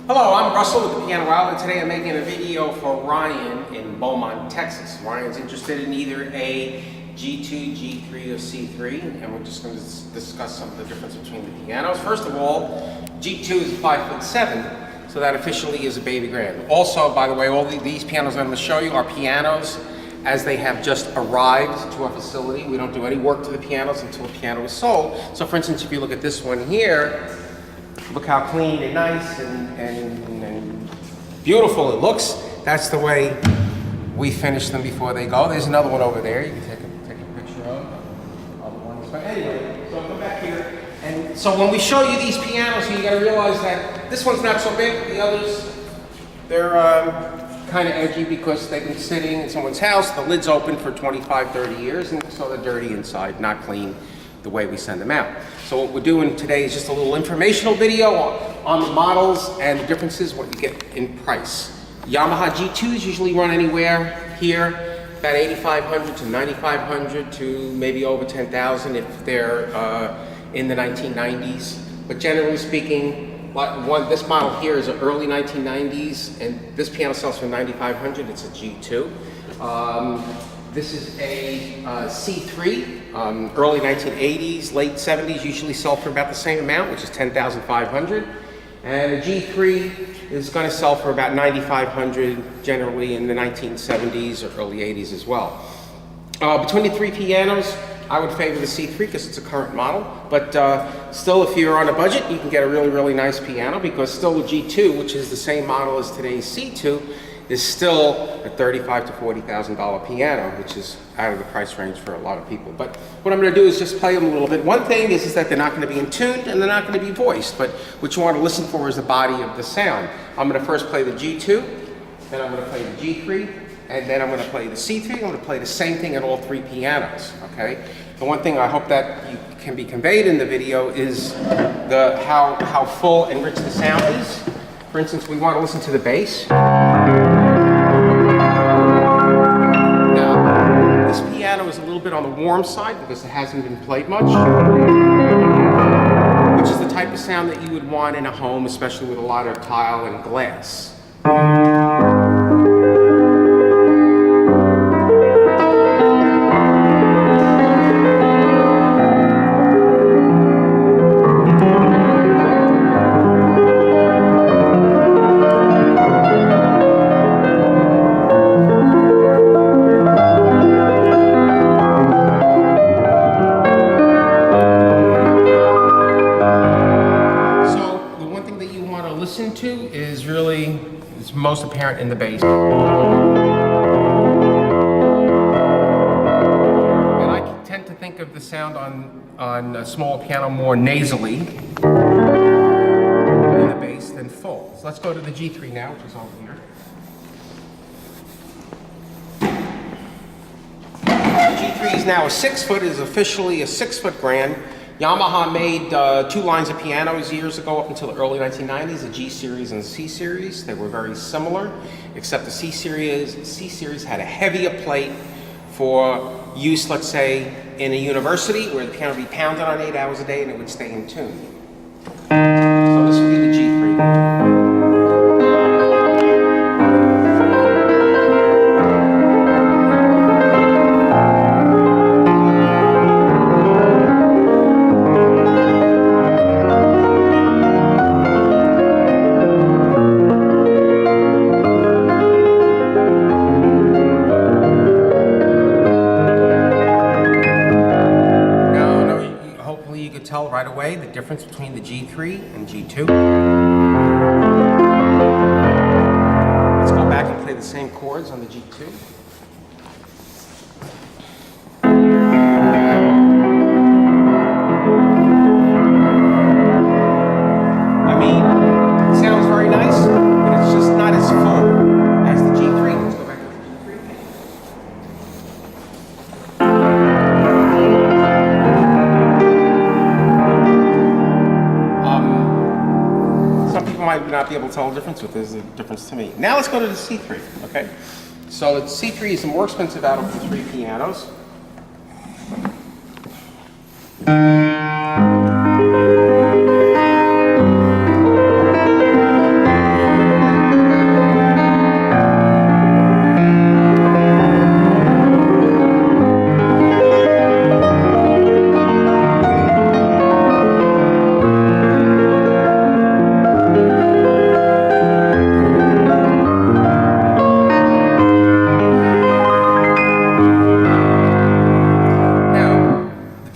Hello, I'm Russell with the Piano Outlet. Today I'm making a video for Ryan in Beaumont, Texas. Ryan's interested in either a G2, G3, or C3, and we're just going to discuss some of the difference between the pianos. First of all, G2 is 5'7", so that officially is a baby grand. Also, by the way, all these pianos I'm going to show you are pianos as they have just arrived to our facility. We don't do any work to the pianos until the piano is sold. So for instance, if you look at this one here, look how clean and nice and beautiful it looks. That's the way we finish them before they go. There's another one over there you can take a picture of the one. So anyway, so I'll go back here. And so when we show you these pianos, you gotta realize that this one's not so big. The others, they're kind of edgy because they've been sitting in someone's house. The lid's open for 25, 30 years, and so they're dirty inside, not clean the way we send them out. So what we're doing today is just a little informational video on the models and the differences, what you get in price. Yamaha G2s usually run anywhere here, about 8,500 to 9,500 to maybe over 10,000 if they're in the 1990s. But generally speaking, this model here is an early 1990s, and this piano sells for 9,500. It's a G2. This is a C3, early 1980s, late 70s, usually sell for about the same amount, which is 10,500. And a G3 is going to sell for about 9,500, generally in the 1970s or early 80s as well. Between the three pianos, I would favor the C3 because it's a current model, but still, if you're on a budget, you can get a really, really nice piano, because still the G2, which is the same model as today's C2, is still a $35,000 to $40,000 piano, which is out of the price range for a lot of people. But what I'm going to do is just play them a little bit. One thing is that they're not going to be in tuned and they're not going to be voiced, but what you want to listen for is the body of the sound. I'm going to first play the G2, then I'm going to play the G3, and then I'm going to play the C3. I'm going to play the same thing in all three pianos, okay? The one thing I hope that can be conveyed in the video is how full and rich the sound is. For instance, we want to listen to the bass. Now, this piano is a little bit on the warm side because it hasn't been played much, which is the type of sound that you would want in a home, especially with a lot of tile and glass. Listen to is really most apparent in the bass. And I tend to think of the sound on a small piano more nasally in the bass than full. So let's go to the G3 now, which is over here. The G3 is now a 6-foot, is officially a 6-foot grand. Yamaha made two lines of pianos years ago up until the early 1990s, the G series and the C series. They were very similar, except the C series had a heavier plate for use, let's say, in a university where the piano would be pounded on 8 hours a day and it would stay in tune. So this would be the G3. Tell right away the difference between the G3 and G2. Let's go back and play the same chords on the G2. I mean, it sounds very nice, but it's just not as full as the G3. Let's go back to the G3. Might not be able to tell the difference, but there's a difference to me. Now let's go to the C3, okay? So the C3 is the more expensive out of the three pianos.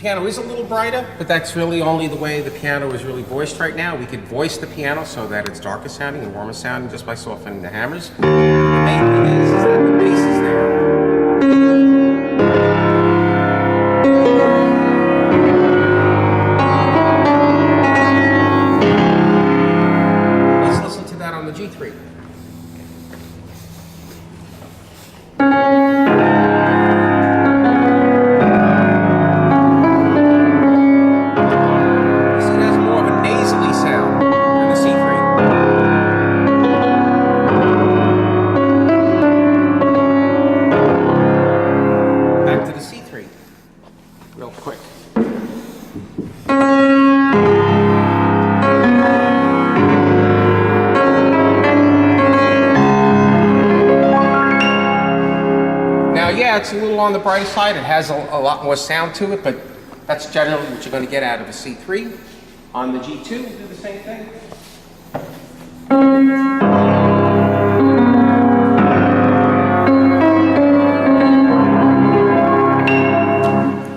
piano is a little brighter, but that's really only the way the piano is really voiced right now. We could voice the piano so that it's darker sounding and warmer sounding just by softening the hammers. The main thing is that the bass is there. Let's listen to that on the G3. Real quick. Now, yeah, it's a little on the bright side. It has a lot more sound to it, but that's generally what you're going to get out of a C3. On the G2, do the same thing.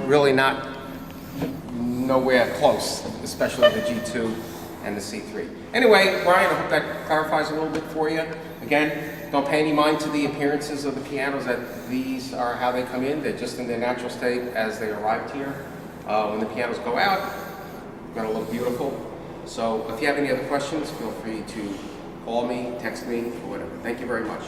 Really not nowhere close, especially the G2 and the C3. Anyway, Ryan, I hope that clarifies a little bit for you. Again, don't pay any mind to the appearances of the pianos, that these are how they come in. They're just in their natural state as they arrived here. When the pianos go out, they're gonna look beautiful. So if you have any other questions, feel free to call me, text me, or whatever. Thank you very much.